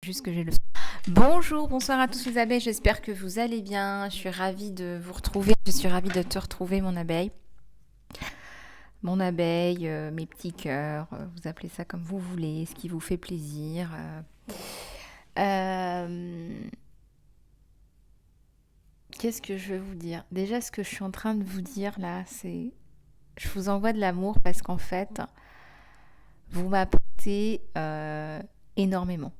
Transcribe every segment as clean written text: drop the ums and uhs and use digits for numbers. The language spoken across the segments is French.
juste que j'ai le... Bonjour, bonsoir à tous les abeilles, j'espère que vous allez bien. Je suis ravie de vous retrouver, je suis ravie de te retrouver mon abeille. Mon abeille, mes petits cœurs, vous appelez ça comme vous voulez, ce qui vous fait plaisir. Euh, Qu'est-ce que je vais vous dire? Déjà, ce que je suis en train de vous dire là, c'est... Je vous envoie de l'amour parce qu'en fait, vous m'apportez énormément.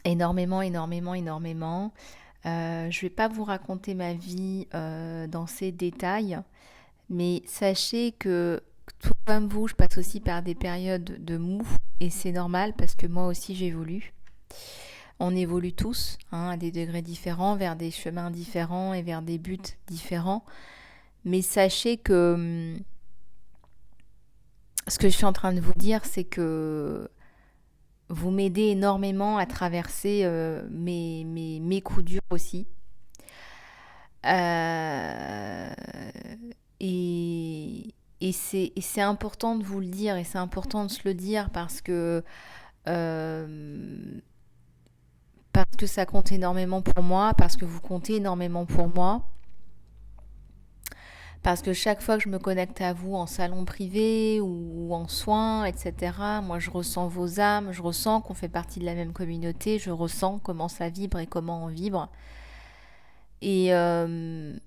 Énormément, énormément, énormément. Je vais pas vous raconter ma vie dans ces détails, mais sachez que tout comme vous, je passe aussi par des périodes de mou et c'est normal parce que moi aussi j'évolue. On évolue tous à des degrés différents, vers des chemins différents et vers des buts différents. Mais sachez que ce que je suis en train de vous dire, c'est que vous m'aidez énormément à traverser mes coups durs aussi. Euh, et c'est important de vous le dire et c'est important de se le dire euh, parce que ça compte énormément pour moi, parce que vous comptez énormément pour moi, parce que chaque fois que je me connecte à vous en salon privé ou en soins, etc., moi je ressens vos âmes, je ressens qu'on fait partie de la même communauté, je ressens comment ça vibre et comment on vibre. Et, euh,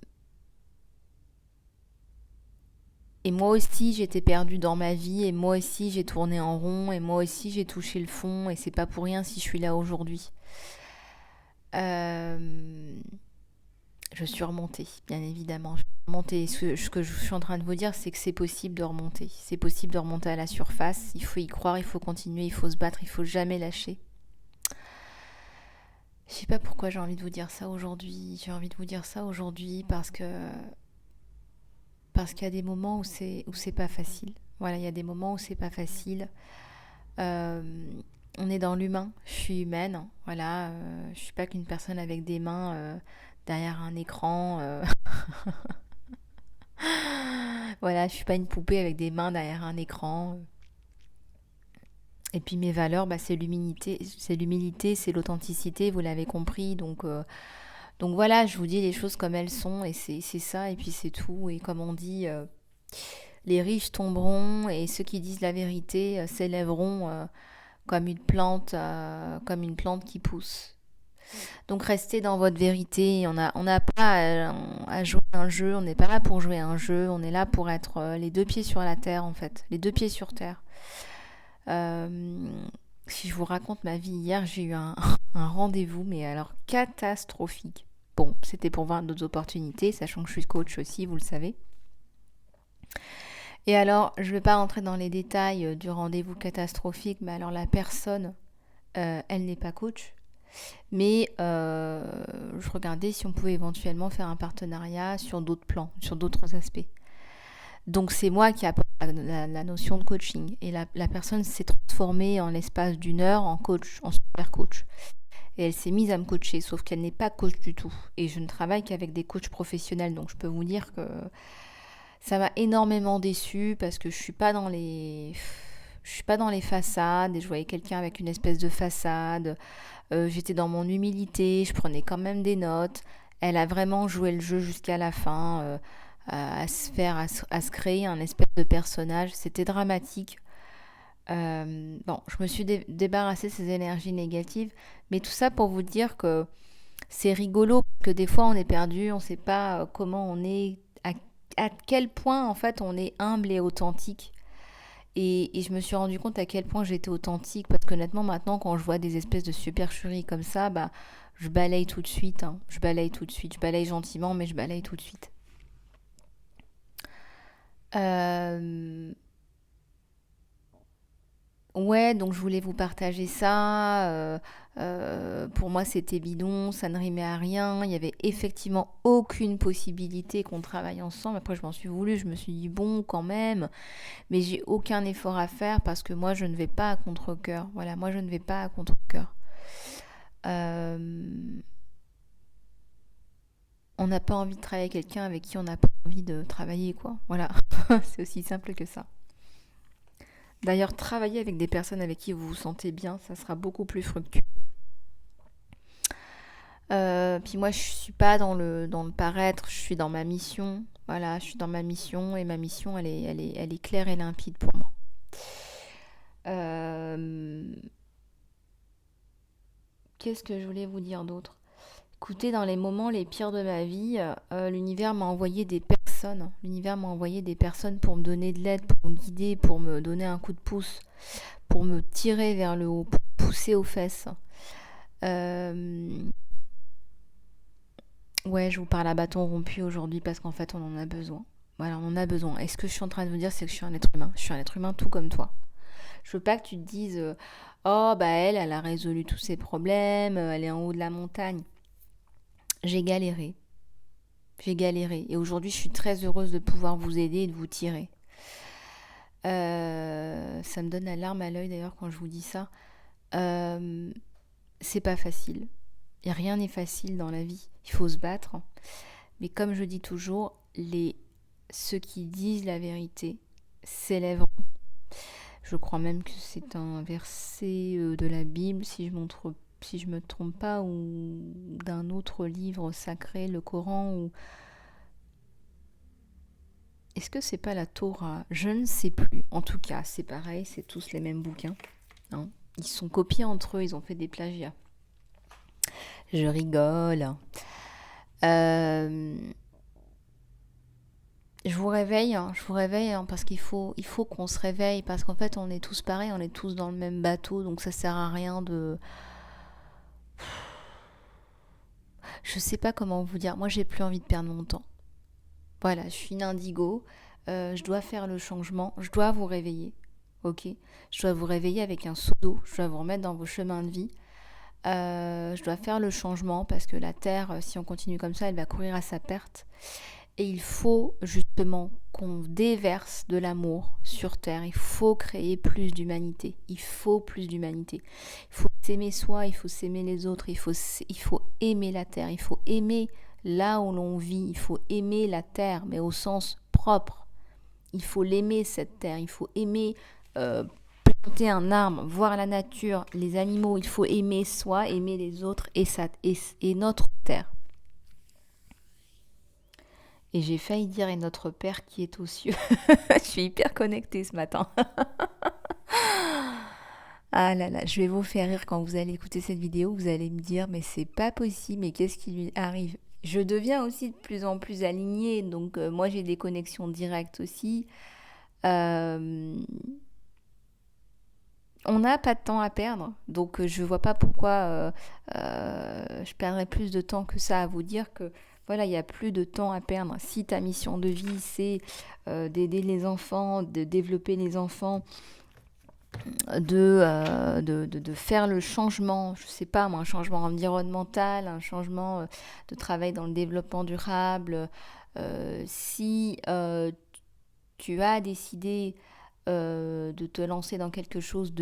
Et moi aussi, j'étais perdue dans ma vie, et moi aussi, j'ai tourné en rond, et moi aussi, j'ai touché le fond, et c'est pas pour rien si je suis là aujourd'hui. Euh, je suis remontée, bien évidemment. Je suis remontée. Ce que je suis en train de vous dire, c'est que c'est possible de remonter. C'est possible de remonter à la surface. Il faut y croire, il faut continuer, il faut se battre, il faut jamais lâcher. Je sais pas pourquoi j'ai envie de vous dire ça aujourd'hui. J'ai envie de vous dire ça aujourd'hui parce qu'il y a des moments où c'est pas facile. Voilà, il y a des moments où c'est pas facile. Euh, on est dans l'humain. Je suis humaine. Voilà, je suis pas qu'une personne avec des mains derrière un écran. Voilà, je suis pas une poupée avec des mains derrière un écran. Et puis mes valeurs, c'est l'humilité, c'est l'authenticité. Vous l'avez compris. Donc voilà, je vous dis les choses comme elles sont et c'est ça et puis c'est tout. Et comme on dit, les riches tomberont et ceux qui disent la vérité s'élèveront comme une plante qui pousse. Donc restez dans votre vérité. On n'a pas à jouer un jeu. On n'est pas là pour jouer un jeu. On est là pour être les deux pieds sur la terre en fait, les deux pieds sur terre. Euh, Si je vous raconte ma vie hier, j'ai eu un rendez-vous, mais alors catastrophique. Bon, c'était pour voir d'autres opportunités, sachant que je suis coach aussi, vous le savez. Et alors, je ne vais pas rentrer dans les détails du rendez-vous catastrophique, mais alors la personne, elle n'est pas coach. Mais je regardais si on pouvait éventuellement faire un partenariat sur d'autres plans, sur d'autres aspects. Donc c'est moi qui apporte la notion de coaching. Et la personne s'est transformée en l'espace d'une heure en coach, en super coach. Et elle s'est mise à me coacher, sauf qu'elle n'est pas coach du tout. Et je ne travaille qu'avec des coachs professionnels, donc je peux vous dire que ça m'a énormément déçue parce que je suis pas dans les façades et je voyais quelqu'un avec une espèce de façade. J'étais dans mon humilité, je prenais quand même des notes. Elle a vraiment joué le jeu jusqu'à la fin, à se créer un espèce de personnage. C'était dramatique. Bon, je me suis débarrassée de ces énergies négatives, mais tout ça pour vous dire que c'est rigolo, parce que des fois on est perdu, on ne sait pas comment on est, à quel point en fait on est humble et authentique. Et je me suis rendu compte à quel point j'étais authentique, parce qu'honnêtement maintenant quand je vois des espèces de supercheries comme ça, bah je balaye tout de suite, hein. Je balaye tout de suite, je balaye gentiment, mais je balaye tout de suite. Euh, Ouais, donc je voulais vous partager ça. Pour moi, c'était bidon, ça ne rimait à rien. Il y avait effectivement aucune possibilité qu'on travaille ensemble. Après, je m'en suis voulu, je me suis dit bon, quand même, mais j'ai aucun effort à faire parce que moi, je ne vais pas à contre-cœur. Voilà, moi, je ne vais pas à contre-cœur. Euh, on n'a pas envie de travailler avec quelqu'un avec qui on n'a pas envie de travailler, quoi. Voilà, c'est aussi simple que ça. D'ailleurs, travailler avec des personnes avec qui vous vous sentez bien, ça sera beaucoup plus fructueux. Puis moi, je suis pas dans le paraître, je suis dans ma mission. Voilà, je suis dans ma mission et ma mission, elle est claire et limpide pour moi. Euh, Qu'est-ce que je voulais vous dire d'autre? Écoutez, dans les moments les pires de ma vie, l'univers m'a envoyé des personnes. L'univers m'a envoyé des personnes pour me donner de l'aide, pour me guider, pour me donner un coup de pouce, pour me tirer vers le haut, pour me pousser aux fesses. Euh, Ouais, je vous parle à bâton rompu aujourd'hui parce qu'en fait, on en a besoin. Voilà, on en a besoin. Et ce que je suis en train de vous dire, c'est que je suis un être humain. Je suis un être humain tout comme toi. Je veux pas que tu te dises, oh, bah elle a résolu tous ses problèmes, elle est en haut de la montagne. J'ai galéré. J'ai galéré. Et aujourd'hui, je suis très heureuse de pouvoir vous aider et de vous tirer. Ça me donne la larme à l'œil d'ailleurs quand je vous dis ça. Euh, c'est pas facile. Et rien n'est facile dans la vie. Il faut se battre. Mais comme je dis toujours, ceux qui disent la vérité s'élèveront. Je crois même que c'est un verset de la Bible, si je me trompe pas, ou d'un autre livre sacré, le Coran, ou est-ce que c'est pas la Torah? Je ne sais plus. En tout cas, c'est pareil, c'est tous les mêmes bouquins, hein. Ils sont copiés entre eux, ils ont fait des plagiats. Je rigole. Euh, je vous réveille hein, parce il faut qu'on se réveille parce qu'en fait on est tous pareils, on est tous dans le même bateau, donc ça sert à rien de. Je sais pas comment vous dire. Moi j'ai plus envie de perdre mon temps. Voilà, je suis une indigo, je dois faire le changement, je dois vous réveiller, ok? Je dois vous réveiller avec un seau d'eau, je dois vous remettre dans vos chemins de vie. Je dois faire le changement parce que la Terre, si on continue comme ça, elle va courir à sa perte. Et il faut justement qu'on déverse de l'amour sur Terre. Il faut créer plus d'humanité. Il faut plus d'humanité. Il faut s'aimer soi, il faut s'aimer les autres, il faut aimer la Terre, il faut aimer là où l'on vit, il faut aimer la Terre, mais au sens propre. Il faut l'aimer, cette Terre, il faut aimer planter un arbre, voir la nature, les animaux, il faut aimer soi, aimer les autres et notre Terre. Et j'ai failli dire et notre Père qui est aux cieux. Je suis hyper connectée ce matin. Ah là là, je vais vous faire rire quand vous allez écouter cette vidéo. Vous allez me dire, mais c'est pas possible, mais qu'est-ce qui lui arrive? Je deviens aussi de plus en plus alignée, donc moi j'ai des connexions directes aussi. Euh, on n'a pas de temps à perdre, donc je vois pas pourquoi je perdrais plus de temps que ça à vous dire que voilà, il n'y a plus de temps à perdre. Si ta mission de vie, c'est d'aider les enfants, de développer les enfants, de faire le changement, je sais pas moi, un changement environnemental, un changement de travail dans le développement durable, si tu as décidé de te lancer dans quelque chose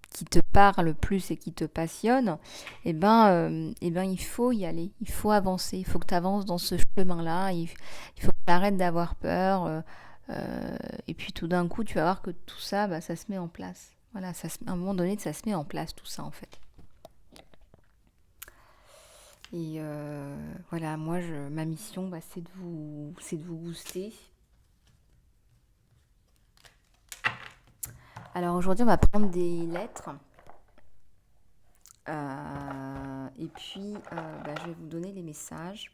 qui te parle plus et qui te passionne, eh ben, il faut y aller, il faut avancer, il faut que tu avances dans ce chemin-là, il faut que tu arrêtes d'avoir peur, et puis tout d'un coup, tu vas voir que tout ça, bah, ça se met en place. Voilà, à un moment donné, ça se met en place, tout ça, en fait. Et voilà, ma mission, bah, c'est de vous booster. Alors aujourd'hui, on va prendre des lettres. Et puis, bah, je vais vous donner les messages.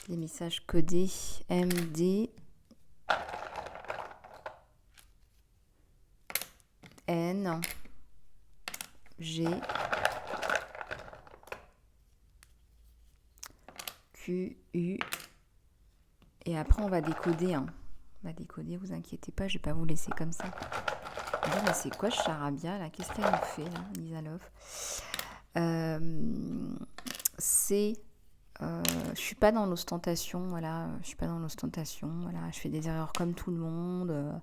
Les messages codés MD, N, G, Q, U. Et après, on va décoder. Hein. On va décoder, vous inquiétez pas, je vais pas vous laisser comme ça. Ah, mais c'est quoi ce charabia là? Qu'est-ce qu'elle nous fait là, Lisa Love? C'est je suis pas dans l'ostentation, voilà, je suis pas dans l'ostentation, voilà, je fais des erreurs comme tout le monde,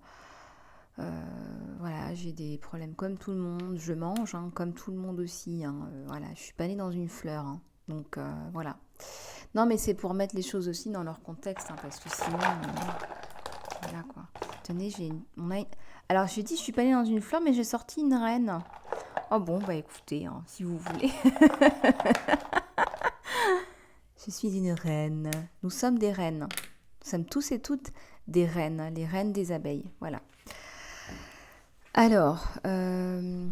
voilà, j'ai des problèmes comme tout le monde, je mange hein, comme tout le monde aussi, hein, voilà, je suis pas née dans une fleur, hein, donc voilà. Non mais c'est pour mettre les choses aussi dans leur contexte, hein, parce que sinon, voilà quoi. Tenez, alors, je dis, je suis pas allée dans une fleur, mais j'ai sorti une reine. Oh bon, bah écoutez, hein, si vous voulez. Je suis une reine. Nous sommes des reines. Nous sommes tous et toutes des reines, les reines des abeilles. Voilà. Alors, il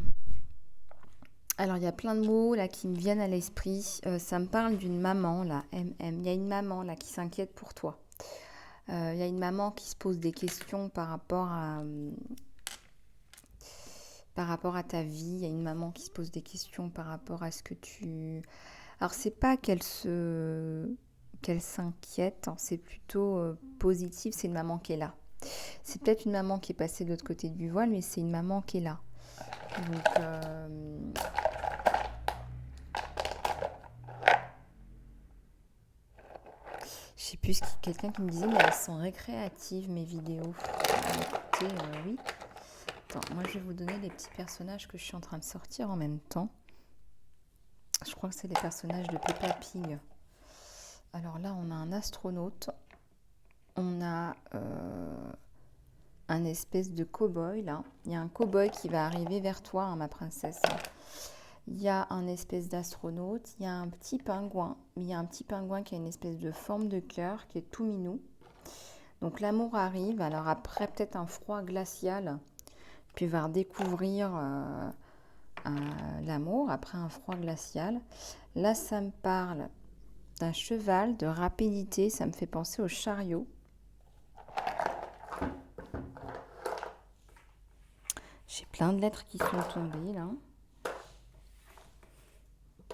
y a plein de mots là qui me viennent à l'esprit. Ça me parle d'une maman là, MM. Il y a une maman là qui s'inquiète pour toi. Il y a une maman qui se pose des questions par rapport à ta vie. Il y a une maman qui se pose des questions par rapport à ce que tu... Alors, c'est pas qu'elle s'inquiète, hein, c'est plutôt positif, c'est une maman qui est là. C'est peut-être une maman qui est passée de l'autre côté du voile, mais c'est une maman qui est là. Donc, je sais plus, quelqu'un qui me disait, mais elles sont récréatives, mes vidéos. Écoutez, oui. Attends, moi je vais vous donner les petits personnages que je suis en train de sortir en même temps. Je crois que c'est les personnages de Peppa Pig. Alors là, on a un astronaute. On a un espèce de cow-boy là. Il y a un cow-boy qui va arriver vers toi, hein, ma princesse. Il y a un espèce d'astronaute. Il y a un petit pingouin. Il y a un petit pingouin qui a une espèce de forme de cœur, qui est tout minou. Donc l'amour arrive. Alors après, peut-être un froid glacial. Puis il va redécouvrir l'amour après un froid glacial. Là, ça me parle d'un cheval, de rapidité. Ça me fait penser au chariot. J'ai plein de lettres qui sont tombées là.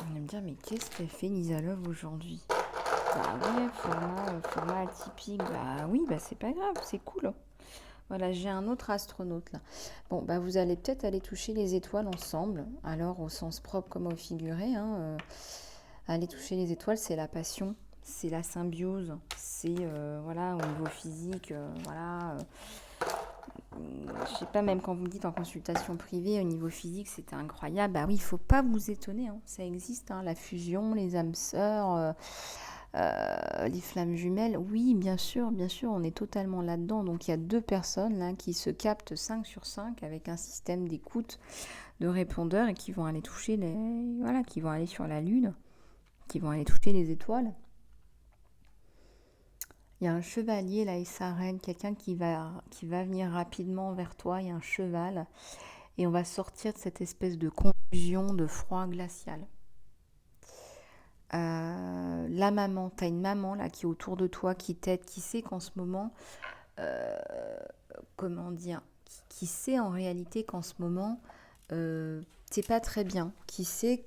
On va me dire, mais qu'est-ce qu'elle fait Lisa Love aujourd'hui? Bah ouais, format atypique. Bah oui, bah c'est pas grave, c'est cool. Voilà, j'ai un autre astronaute là. Bon, bah vous allez peut-être aller toucher les étoiles ensemble. Alors, au sens propre comme au figuré. Hein, aller toucher les étoiles, c'est la passion, c'est la symbiose, c'est voilà, au niveau physique, voilà. Je sais pas, même quand vous me dites en consultation privée, au niveau physique, c'était incroyable. Bah oui, il faut pas vous étonner, hein, ça existe, hein, la fusion, les âmes sœurs, les flammes jumelles. Oui, bien sûr, on est totalement là-dedans. Donc il y a deux personnes là qui se captent 5 sur 5 avec un système d'écoute, de répondeurs et qui vont aller toucher qui vont aller sur la lune, qui vont aller toucher les étoiles. Il y a un chevalier là et sa reine, quelqu'un qui va venir rapidement vers toi. Il y a un cheval et on va sortir de cette espèce de confusion, de froid glacial. La maman, tu as une maman là qui est autour de toi, qui t'aide, qui sait qu'en ce moment, comment dire, qui sait en réalité qu'en ce moment, t'es pas très bien, qui sait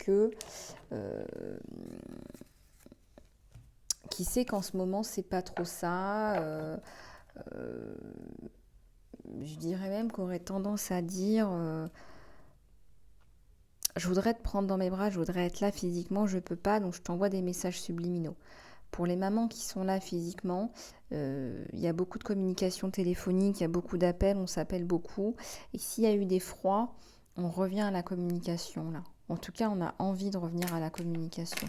qu'en ce moment c'est pas trop ça. Je dirais même qu'on aurait tendance à dire je voudrais te prendre dans mes bras, je voudrais être là physiquement, je peux pas, donc je t'envoie des messages subliminaux. Pour les mamans qui sont là physiquement, il y a beaucoup de communication téléphonique, il y a beaucoup d'appels, on s'appelle beaucoup. Et s'il y a eu des froids, on revient à la communication là. En tout cas, on a envie de revenir à la communication.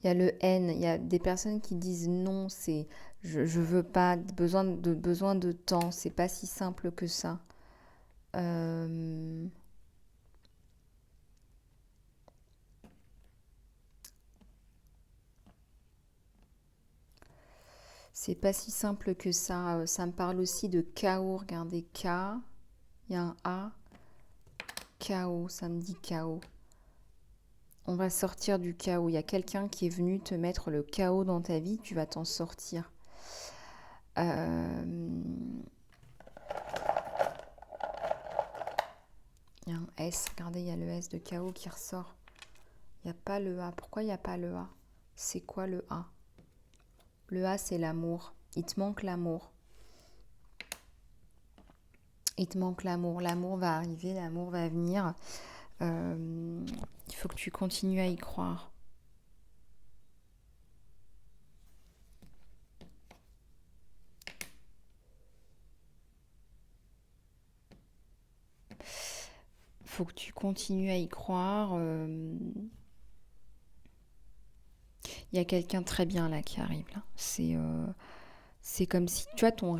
Il y a le N, il y a des personnes qui disent non, c'est je veux pas, besoin de temps, c'est pas si simple que ça. Euh, c'est pas si simple que ça. Ça me parle aussi de chaos. Regardez, K, il y a un A, chaos, ça me dit chaos. On va sortir du chaos. Il y a quelqu'un qui est venu te mettre le chaos dans ta vie, tu vas t'en sortir. Il y a un S, regardez, il y a le S de chaos qui ressort. Il n'y a pas le A. Pourquoi il n'y a pas le A? C'est quoi le A? Le A, c'est l'amour. Il te manque l'amour. Il te manque l'amour. L'amour va arriver, l'amour va venir. Il faut que tu continues à y croire. Il faut que tu continues à y croire. Il y a quelqu'un très bien là qui arrive. Là. C'est comme si, tu vois, ton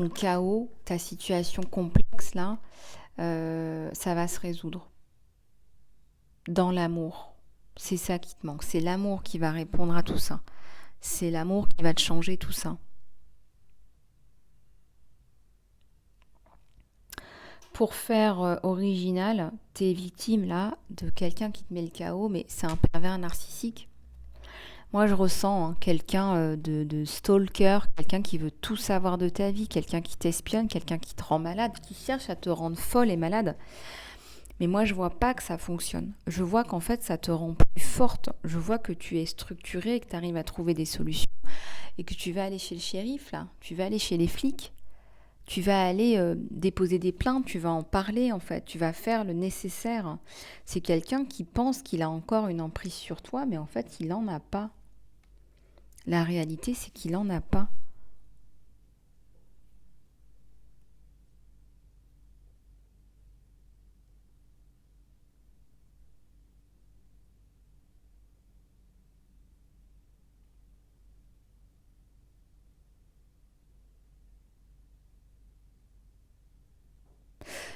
chaos, ta situation complexe là, ça va se résoudre dans l'amour. C'est ça qui te manque. C'est l'amour qui va répondre à tout ça. C'est l'amour qui va te changer tout ça. Pour faire original, t'es victime là de quelqu'un qui te met le chaos, mais c'est un pervers narcissique. Moi, je ressens quelqu'un de stalker, quelqu'un qui veut tout savoir de ta vie, quelqu'un qui t'espionne, quelqu'un qui te rend malade, qui cherche à te rendre folle et malade. Mais moi, je vois pas que ça fonctionne. Je vois qu'en fait, ça te rend plus forte. Je vois que tu es structurée, que tu arrives à trouver des solutions et que tu vas aller chez le shérif, là. Tu vas aller chez les flics. Tu vas aller déposer des plaintes, tu vas en parler en fait, tu vas faire le nécessaire. C'est quelqu'un qui pense qu'il a encore une emprise sur toi, mais en fait, il n'en a pas. La réalité, c'est qu'il n'en a pas.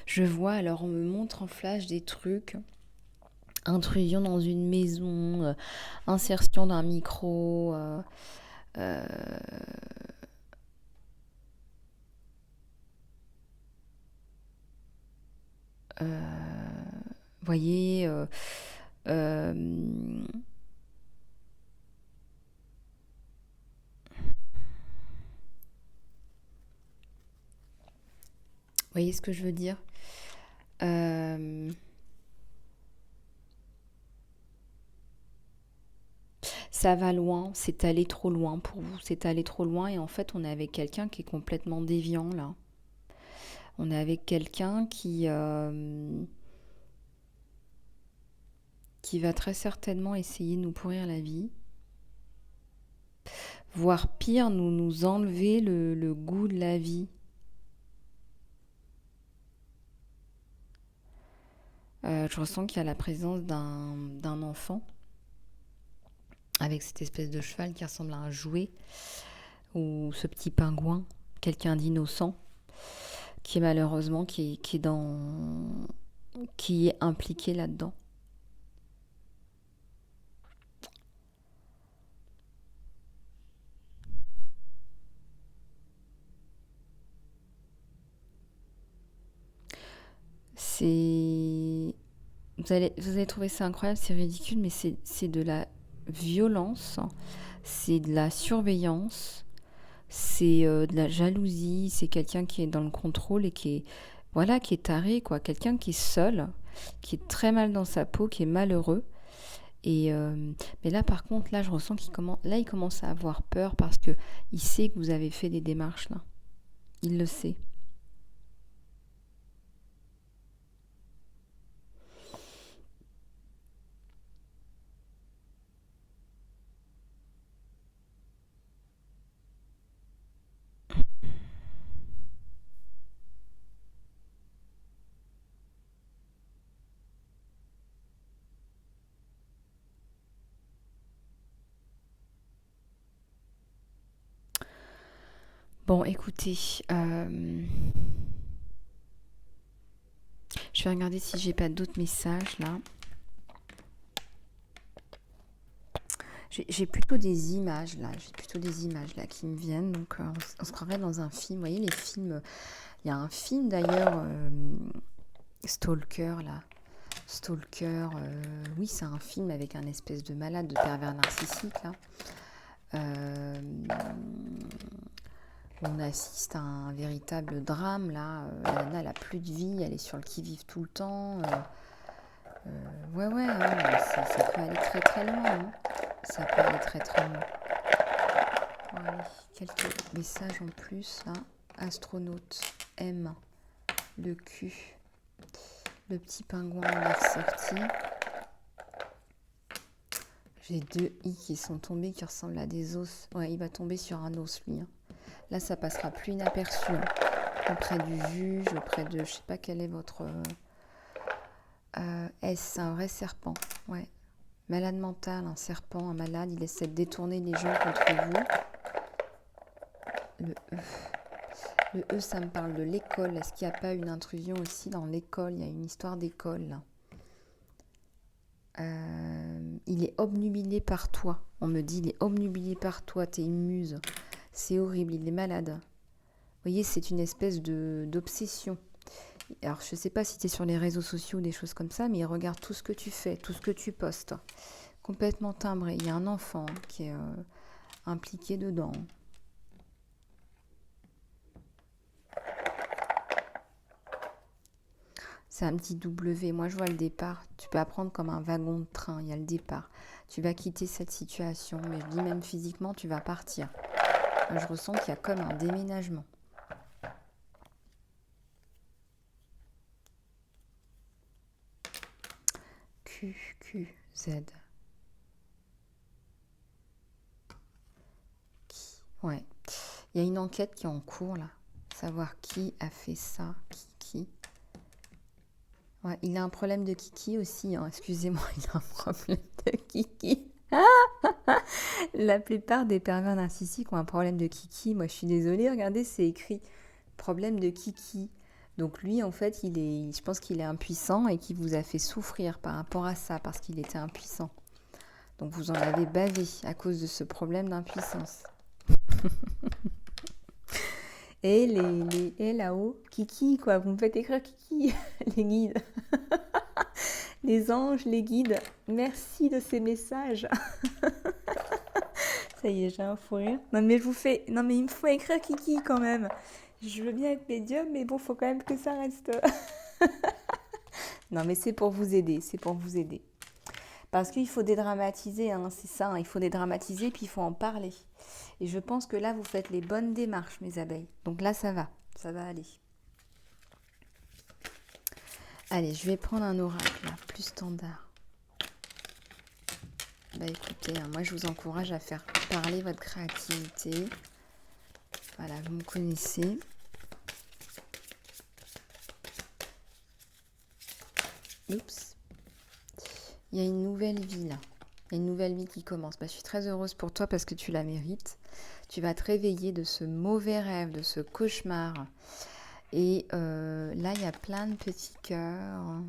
Je vois, alors on me montre en flash des trucs. Intrusion dans une maison, insertion d'un micro, euh, voyez, euh, voyez ce que je veux dire. Euh, Ça va loin, c'est allé trop loin pour vous, c'est allé trop loin et en fait on est avec quelqu'un qui est complètement déviant là. On est avec quelqu'un qui va très certainement essayer de nous pourrir la vie, voire pire, nous enlever le goût de la vie. Je ressens qu'il y a la présence d'un enfant avec cette espèce de cheval qui ressemble à un jouet ou ce petit pingouin, quelqu'un d'innocent qui est malheureusement qui est impliqué là-dedans. C'est vous allez trouver ça incroyable, c'est ridicule, mais c'est de la violence, c'est de la surveillance, c'est de la jalousie, c'est quelqu'un qui est dans le contrôle et qui est, voilà, qui est taré, quoi. Quelqu'un qui est seul, qui est très mal dans sa peau, qui est malheureux. Et mais là, par contre, là, je ressens il commence à avoir peur parce que il sait que vous avez fait des démarches là. Il le sait. Bon, écoutez, je vais regarder si j'ai pas d'autres messages là. J'ai plutôt des images là, qui me viennent. Donc on se croirait dans un film. Vous voyez les films. Il y a un film d'ailleurs, Stalker là. Stalker, oui c'est un film avec un espèce de malade, de pervers narcissique là. Euh, on assiste à un véritable drame là. La nana elle a plus de vie, elle est sur le qui-vive tout le temps. Ouais ouais, hein, ça peut aller très très loin. Hein. Ça peut aller très très loin. Allez, quelques messages en plus là. Astronaute M, le cul, le petit pingouin il est ressorti. J'ai deux i qui sont tombés qui ressemblent à des os. Ouais, il va tomber sur un os lui. Hein. Là, ça passera plus inaperçu. Hein. Auprès du juge, auprès de, je sais pas quel est votre S, un vrai serpent. Ouais, malade mental, un serpent, un malade. Il essaie de détourner les gens contre vous. Le E. Le E, ça me parle de l'école. Est-ce qu'il n'y a pas une intrusion aussi dans l'école? Il y a une histoire d'école, là. Il est obnubilé par toi. On me dit, il est obnubilé par toi. T'es une muse. C'est horrible, il est malade. Vous voyez, c'est une espèce d'obsession. Alors, je ne sais pas si tu es sur les réseaux sociaux ou des choses comme ça, mais il regarde tout ce que tu fais, tout ce que tu postes. Complètement timbré. Il y a un enfant qui est impliqué dedans. C'est un petit W. Moi, je vois le départ. Tu peux apprendre comme un wagon de train. Il y a le départ. Tu vas quitter cette situation. Mais je dis même physiquement, tu vas partir. Moi, je ressens qu'il y a comme un déménagement. Q, Q, Z. Qui? Ouais. Il y a une enquête qui est en cours, là. Savoir qui a fait ça. Qui. Ouais, il a un problème de kiki aussi, hein. Excusez-moi, il a un problème de kiki. La plupart des pervers narcissiques ont un problème de kiki. Moi, je suis désolée, regardez, c'est écrit problème de kiki. Donc lui, en fait, je pense qu'il est impuissant et qu'il vous a fait souffrir par rapport à ça, parce qu'il était impuissant. Donc vous en avez bavé à cause de ce problème d'impuissance. Et là-haut, Kiki, quoi, vous me faites écrire Kiki, les guides. Les anges, les guides, merci de ces messages. Ça y est, j'ai un fou rire. Non mais il me faut écrire Kiki quand même. Je veux bien être médium, mais bon, faut quand même que ça reste. Non mais c'est pour vous aider, c'est pour vous aider. Parce qu'il faut dédramatiser, hein, c'est ça, hein, il faut dédramatiser, puis il faut en parler. Et je pense que là, vous faites les bonnes démarches, mes abeilles. Donc là, ça va aller. Allez, je vais prendre un oracle, là, plus standard. Bah écoutez, hein, moi je vous encourage à faire parler votre créativité. Voilà, vous me connaissez. Oups. Il y a une nouvelle vie là. Il y a une nouvelle vie qui commence. Bah, je suis très heureuse pour toi parce que tu la mérites. Tu vas te réveiller de ce mauvais rêve, de ce cauchemar. Et là, il y a plein de petits cœurs.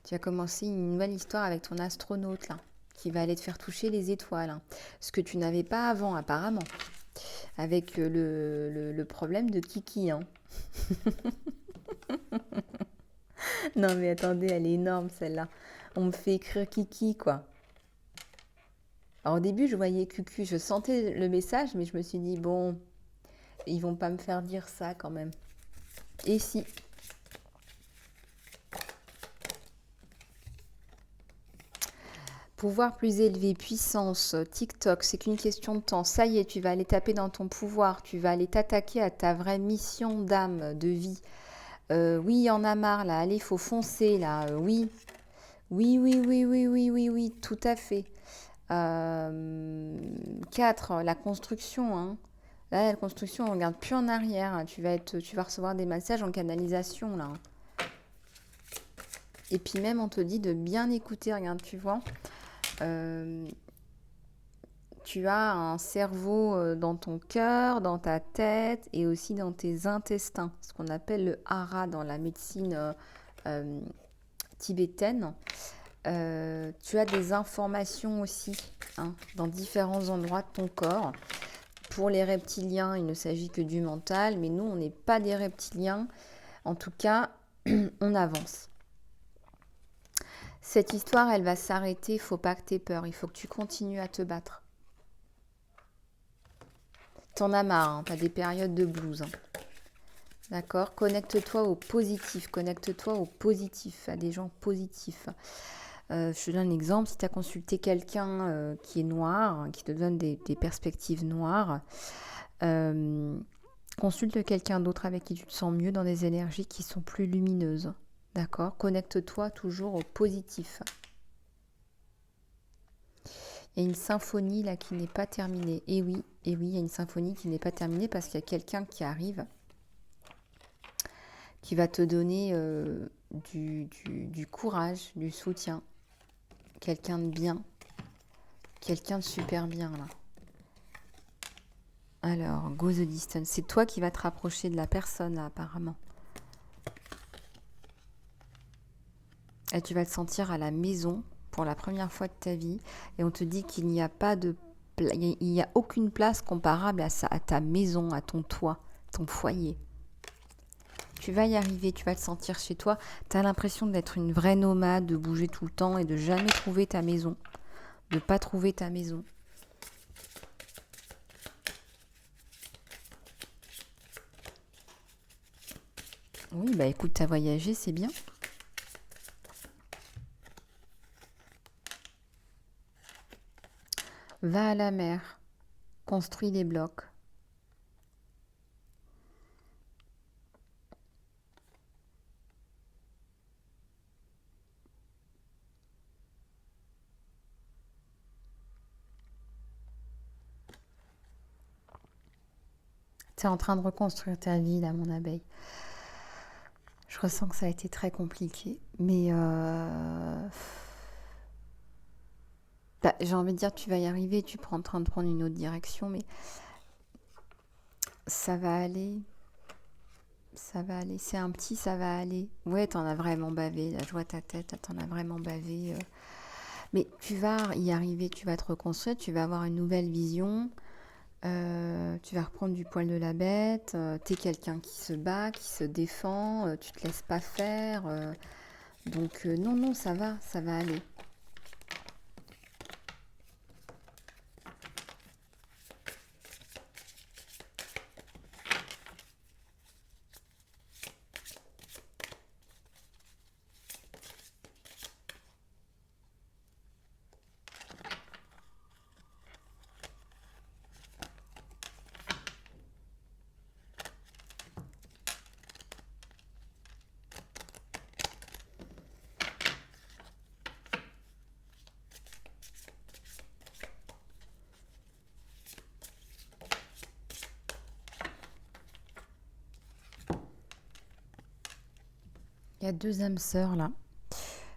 Tu as commencé une nouvelle histoire avec ton astronaute là, qui va aller te faire toucher les étoiles. Hein. Ce que tu n'avais pas avant apparemment. Avec le problème de Kiki. Hein. Non mais attendez, elle est énorme celle-là. On me fait écrire Kiki quoi. Alors au début je voyais Cucu, je sentais le message mais je me suis dit bon, ils vont pas me faire dire ça quand même. Et si. Pouvoir plus élevé, puissance, TikTok, c'est qu'une question de temps. Ça y est, tu vas aller taper dans ton pouvoir, tu vas aller t'attaquer à ta vraie mission d'âme, de vie. Oui, il y en a marre là, allez, il faut foncer là, oui. Oui, tout à fait. 4, la construction. Hein. Là, la construction, on ne regarde plus en arrière. Hein. Tu vas recevoir des messages en canalisation là. Et puis même, on te dit de bien écouter. Regarde, tu vois. Tu as un cerveau dans ton cœur, dans ta tête et aussi dans tes intestins. Ce qu'on appelle le hara dans la médecine tibétaine. Tu as des informations aussi hein, dans différents endroits de ton corps. Pour les reptiliens, il ne s'agit que du mental, mais nous, on n'est pas des reptiliens. En tout cas, on avance. Cette histoire, elle va s'arrêter. Il ne faut pas que tu aies peur. Il faut que tu continues à te battre. T'en as marre, hein, tu as des périodes de blues. Hein. D'accord ? Connecte-toi au positif. Connecte-toi au positif, à des gens positifs. Je te donne un exemple, si tu as consulté quelqu'un qui est noir, qui te donne des perspectives noires, consulte quelqu'un d'autre avec qui tu te sens mieux dans des énergies qui sont plus lumineuses. D'accord ? Connecte-toi toujours au positif. Il y a une symphonie là qui n'est pas terminée. Et oui, il y a une symphonie qui n'est pas terminée parce qu'il y a quelqu'un qui arrive qui va te donner du courage, du soutien. Quelqu'un de bien, quelqu'un de super bien là. Alors, go the distance. C'est toi qui vas te rapprocher de la personne, là, apparemment. Et tu vas te sentir à la maison pour la première fois de ta vie. Et on te dit qu'il n'y a pas de... Il n'y a aucune place comparable à ta maison, à ton toit, ton foyer. Tu vas y arriver, tu vas te sentir chez toi. Tu as l'impression d'être une vraie nomade, de bouger tout le temps et de jamais trouver ta maison. De pas trouver ta maison. Oui, bah écoute, t'as voyagé, c'est bien. Va à la mer, construis des blocs. Tu es en train de reconstruire ta vie, là, mon abeille. Je ressens que ça a été très compliqué, mais bah, j'ai envie de dire, tu vas y arriver, tu es en train de prendre une autre direction, mais ça va aller. Ça va aller, c'est un petit, ça va aller. Ouais, t'en as vraiment bavé, là, je vois ta tête, t'en as vraiment bavé. Mais tu vas y arriver, tu vas te reconstruire, tu vas avoir une nouvelle vision, tu vas reprendre du poil de la bête, t'es quelqu'un qui se bat, qui se défend, tu te laisses pas faire. Donc non, non, ça va aller. Il y a deux âmes sœurs là.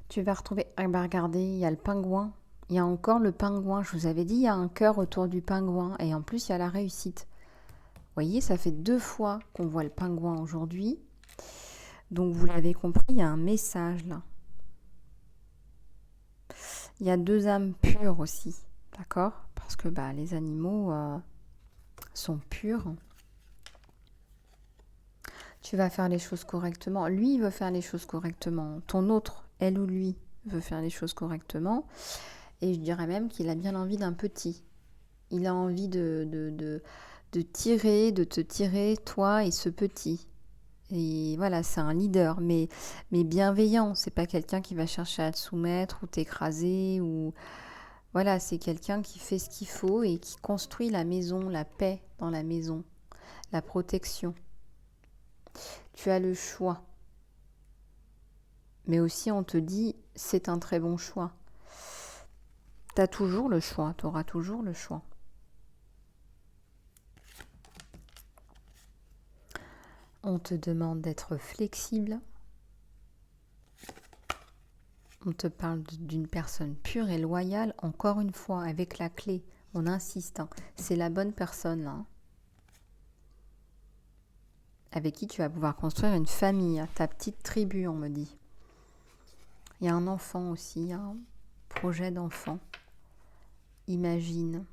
Tu vas retrouver. Ah bah regardez, il y a le pingouin. Il y a encore le pingouin. Je vous avais dit, il y a un cœur autour du pingouin. Et en plus, il y a la réussite. Vous voyez, ça fait 2 fois qu'on voit le pingouin aujourd'hui. Donc, vous l'avez compris, il y a un message là. Il y a 2 âmes pures aussi. D'accord? Parce que bah, les animaux sont purs. Tu vas faire les choses correctement. Lui, il veut faire les choses correctement. Ton autre, elle ou lui, veut faire les choses correctement. Et je dirais même qu'il a bien envie d'un petit. Il a envie de te tirer, toi et ce petit. Et voilà, c'est un leader, mais bienveillant. C'est pas quelqu'un qui va chercher à te soumettre ou t'écraser. Ou... Voilà, c'est quelqu'un qui fait ce qu'il faut et qui construit la maison, la paix dans la maison, la protection. Tu as le choix. Mais aussi, on te dit, c'est un très bon choix. Tu as toujours le choix, tu auras toujours le choix. On te demande d'être flexible. On te parle d'une personne pure et loyale, encore une fois, avec la clé. On insiste, hein. C'est la bonne personne là. Avec qui tu vas pouvoir construire une famille, ta petite tribu, on me dit. Il y a un enfant aussi, un projet d'enfant. Imagine.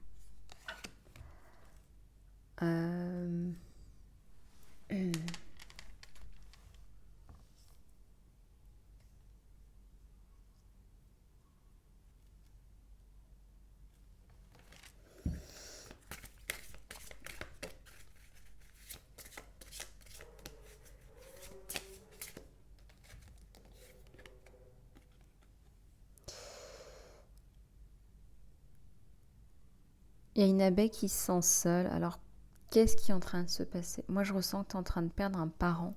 Il y a une abeille qui se sent seule. Alors, qu'est-ce qui est en train de se passer? Moi, je ressens que tu es en train de perdre un parent.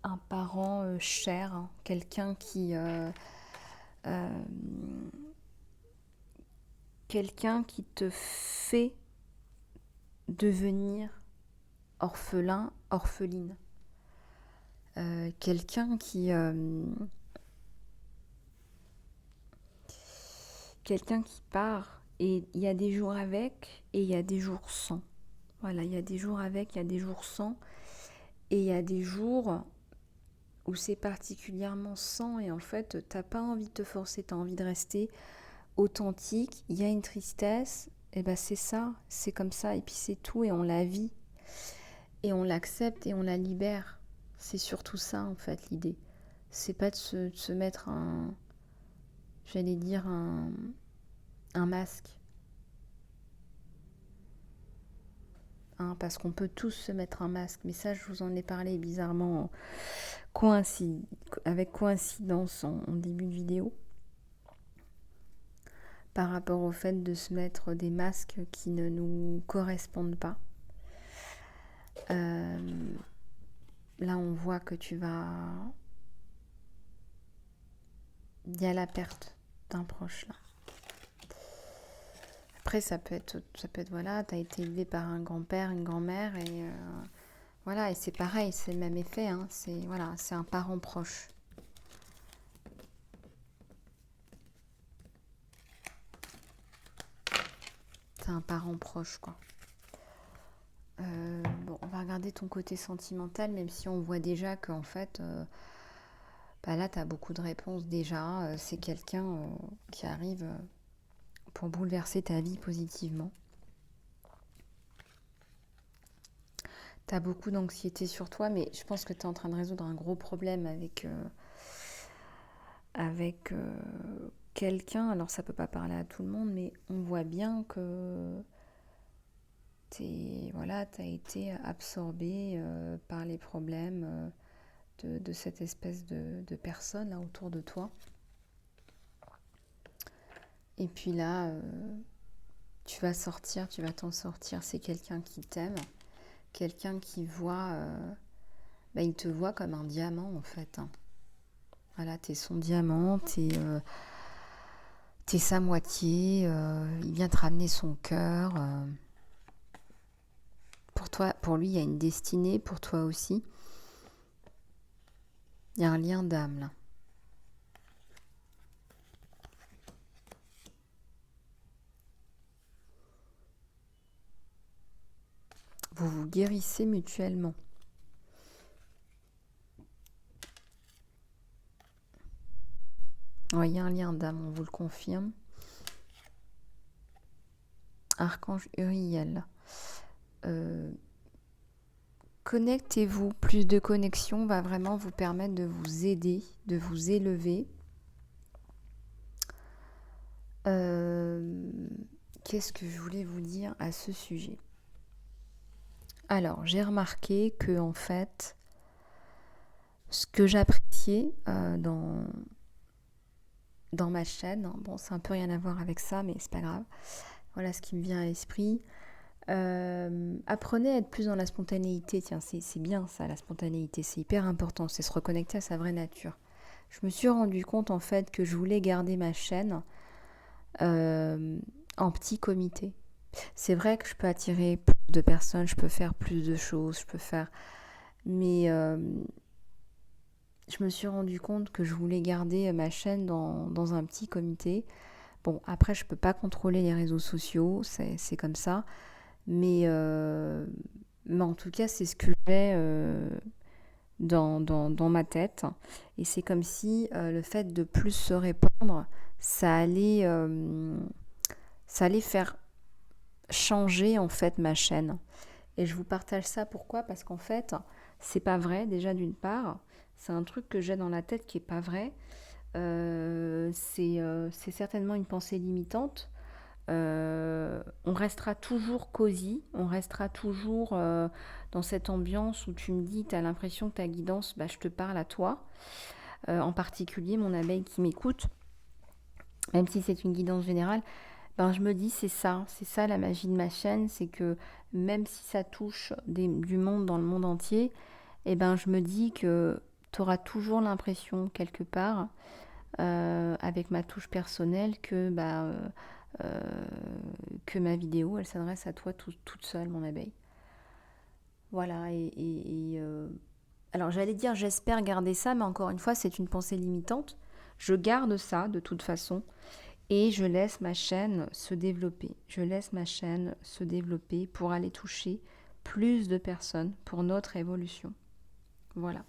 Un parent cher, hein. Quelqu'un qui te fait devenir orphelin, orpheline. Quelqu'un quelqu'un qui part et il y a des jours avec et il y a des jours sans. Voilà, il y a des jours avec, il y a des jours sans. Et il y a des jours où c'est particulièrement sans et en fait, t'as pas envie de te forcer, t'as envie de rester authentique. Il y a une tristesse, et ben c'est ça, c'est comme ça et puis c'est tout et on la vit. Et on l'accepte et on la libère. C'est surtout ça en fait l'idée. C'est pas de se mettre j'allais dire un masque. Hein, parce qu'on peut tous se mettre un masque. Mais ça, je vous en ai parlé bizarrement avec coïncidence en début de vidéo. Par rapport au fait de se mettre des masques qui ne nous correspondent pas. Là, on voit que il y a la perte d'un proche là. Après, ça peut être voilà, tu as été élevé par un grand-père, une grand-mère, et voilà, et c'est pareil, c'est le même effet, hein, c'est voilà, c'est un parent proche. C'est un parent proche, quoi. Bon, on va regarder ton côté sentimental, même si on voit déjà qu'en fait, là, tu as beaucoup de réponses déjà. C'est quelqu'un qui arrive pour bouleverser ta vie positivement. Tu as beaucoup d'anxiété sur toi, mais je pense que tu es en train de résoudre un gros problème avec quelqu'un. Alors, ça peut pas parler à tout le monde, mais on voit bien que t'as été absorbé par les problèmes de cette espèce de personne là autour de toi. Et puis là, tu vas t'en sortir. C'est quelqu'un qui t'aime, quelqu'un qui voit, il te voit comme un diamant en fait. Hein. Voilà, t'es son diamant, t'es sa moitié, il vient te ramener son cœur. Pour toi, pour lui, il y a une destinée, pour toi aussi. Il y a un lien d'âme là. Vous vous guérissez mutuellement. Oui, il y a un lien d'âme, on vous le confirme. Archange Uriel. Connectez-vous. Plus de connexion va vraiment vous permettre de vous aider, de vous élever. Qu'est-ce que je voulais vous dire à ce sujet ? Alors, j'ai remarqué que en fait, ce que j'appréciais dans ma chaîne, bon, c'est un peu rien à voir avec ça, mais c'est pas grave. Voilà ce qui me vient à l'esprit. Apprenez à être plus dans la spontanéité. Tiens, c'est bien ça, la spontanéité. C'est hyper important. C'est se reconnecter à sa vraie nature. Je me suis rendu compte en fait que je voulais garder ma chaîne en petit comité. C'est vrai que je peux attirer plus de personnes, je peux faire plus de choses, mais je me suis rendu compte que je voulais garder ma chaîne dans un petit comité. Bon, après, je peux pas contrôler les réseaux sociaux, c'est comme ça. Mais en tout cas, c'est ce que j'ai dans ma tête. Et c'est comme si le fait de plus se répandre, ça allait faire changer en fait ma chaîne. Et je vous partage ça, pourquoi ? Parce qu'en fait, c'est pas vrai, déjà d'une part. C'est un truc que j'ai dans la tête qui est pas vrai. C'est certainement une pensée limitante. On restera toujours cosy, on restera toujours dans cette ambiance où tu me dis, tu as l'impression que ta guidance, je te parle à toi, en particulier mon abeille qui m'écoute, même si c'est une guidance générale, je me dis c'est ça la magie de ma chaîne, c'est que même si ça touche du monde dans le monde entier, je me dis que tu auras toujours l'impression quelque part, avec ma touche personnelle, que ma vidéo, elle s'adresse à toi toute seule, mon abeille. Voilà, alors j'allais dire j'espère garder ça, mais encore une fois, c'est une pensée limitante. Je garde ça de toute façon. Et je laisse ma chaîne se développer. Je laisse ma chaîne se développer pour aller toucher plus de personnes pour notre évolution. Voilà.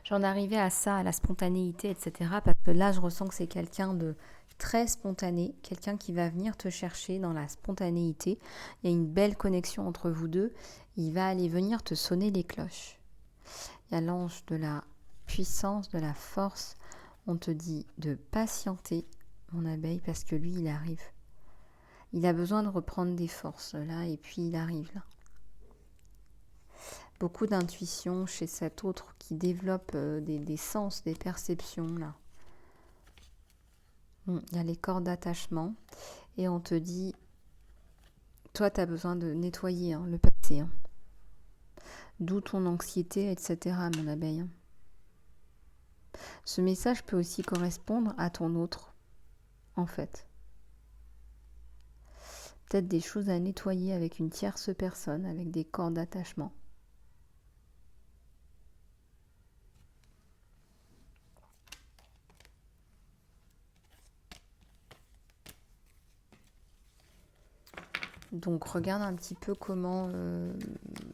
J'en arrivais à ça, à la spontanéité, etc. Parce que là, je ressens que c'est quelqu'un de très spontané, quelqu'un qui va venir te chercher dans la spontanéité. Il y a une belle connexion entre vous deux. Il va aller venir te sonner les cloches. Il y a l'ange de la puissance, de la force. On te dit de patienter, mon abeille, parce que lui, il arrive. Il a besoin de reprendre des forces, là, et puis il arrive, là. Beaucoup d'intuition chez cet autre qui développe des sens, des perceptions, là. Il y a les cordes d'attachement, et on te dit, toi, tu as besoin de nettoyer le passé. D'où ton anxiété, etc., mon abeille. Ce message peut aussi correspondre à ton autre, en fait. Peut-être des choses à nettoyer avec une tierce personne, avec des cordes d'attachement. Donc regarde un petit peu comment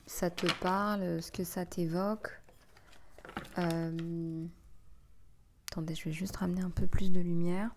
ça te parle, ce que ça t'évoque. Attendez, je vais juste ramener un peu plus de lumière.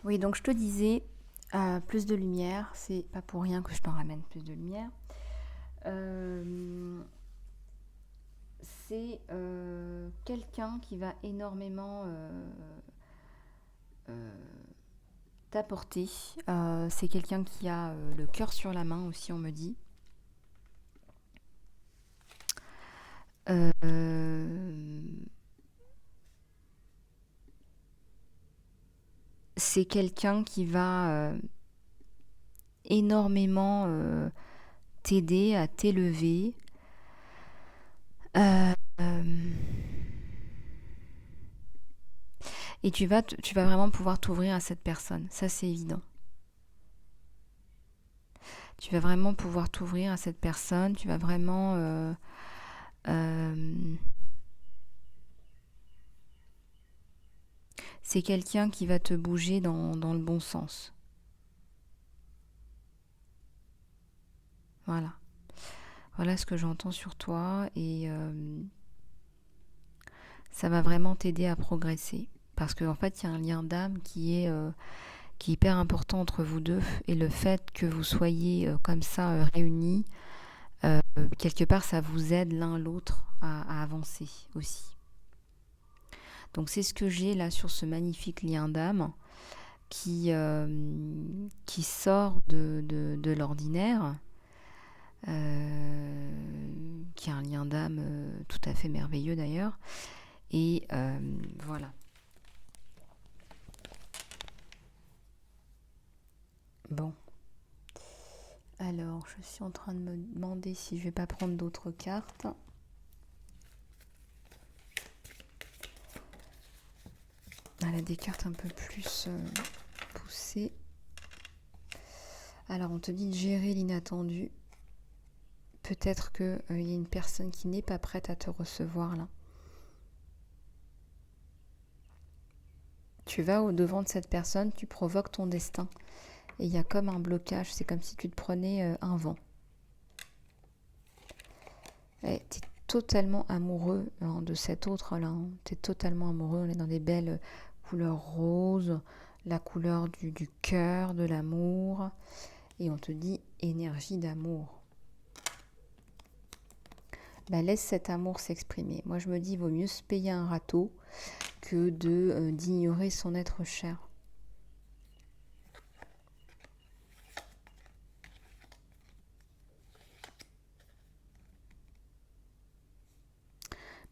Oui, donc je te disais, plus de lumière, c'est pas pour rien que je t'en ramène plus de lumière. C'est quelqu'un qui va énormément t'apporter. C'est quelqu'un qui a le cœur sur la main aussi, on me dit. C'est quelqu'un qui va énormément t'aider à t'élever. Et tu vas vraiment pouvoir t'ouvrir à cette personne. Ça, c'est évident. Tu vas vraiment pouvoir t'ouvrir à cette personne. Tu vas vraiment... c'est quelqu'un qui va te bouger dans le bon sens. Voilà. Voilà ce que j'entends sur toi. Et ça va vraiment t'aider à progresser. Parce qu'en fait, il y a un lien d'âme qui est hyper important entre vous deux. Et le fait que vous soyez comme ça réunis, quelque part, ça vous aide l'un l'autre à avancer aussi. Donc c'est ce que j'ai là sur ce magnifique lien d'âme qui sort de l'ordinaire, qui est un lien d'âme tout à fait merveilleux d'ailleurs. Et voilà. Bon. Alors, je suis en train de me demander si je vais pas prendre d'autres cartes. Elle a des cartes un peu plus poussées. Alors, on te dit de gérer l'inattendu. Peut-être qu'il y a une personne qui n'est pas prête à te recevoir là. Tu vas au-devant de cette personne, tu provoques ton destin. Et il y a comme un blocage, c'est comme si tu te prenais un vent. Tu es totalement amoureux de cet autre-là. Tu es totalement amoureux, on est dans des belles couleurs roses, la couleur du cœur, de l'amour. Et on te dit énergie d'amour. Laisse cet amour s'exprimer. Moi, je me dis, il vaut mieux se payer un râteau que d'ignorer son être cher.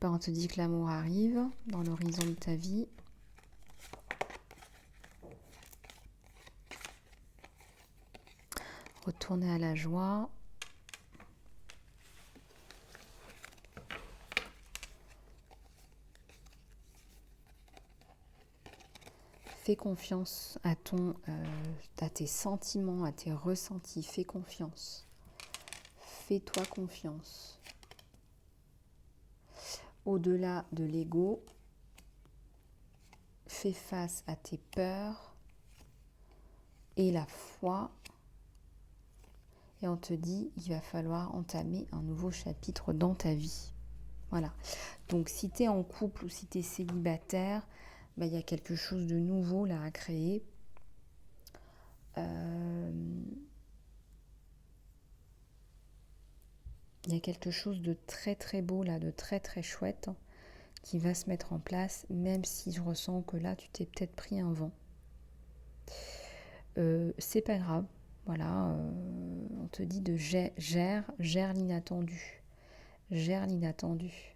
On te dit que l'amour arrive dans l'horizon de ta vie. Retourner à la joie. Fais confiance à à tes sentiments, à tes ressentis. Fais confiance. Fais-toi confiance. Au-delà de l'ego, fais face à tes peurs et la foi. Et on te dit, il va falloir entamer un nouveau chapitre dans ta vie. Voilà. Donc si tu es en couple ou si tu es célibataire, il y a quelque chose de nouveau là à créer. Il y a quelque chose de très très beau là, de très très chouette qui va se mettre en place, même si je ressens que là tu t'es peut-être pris un vent. C'est pas grave, voilà, on te dit de gère l'inattendu. Gère l'inattendu.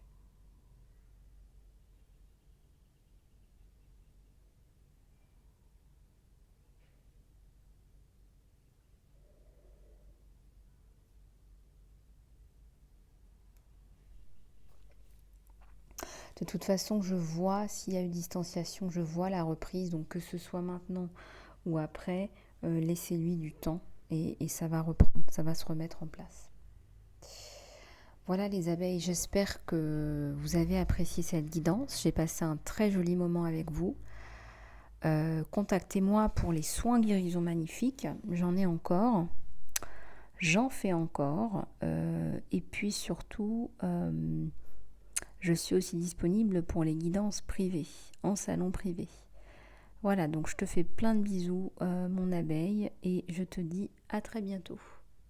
De toute façon, je vois s'il y a eu distanciation, je vois la reprise, donc que ce soit maintenant ou après, laissez-lui du temps et ça va reprendre, ça va se remettre en place. Voilà les abeilles, j'espère que vous avez apprécié cette guidance. J'ai passé un très joli moment avec vous. Contactez-moi pour les soins guérison magnifiques, j'en ai encore. J'en fais encore. Et puis surtout, je suis aussi disponible pour les guidances privées, en salon privé. Voilà, donc je te fais plein de bisous, mon abeille, et je te dis à très bientôt.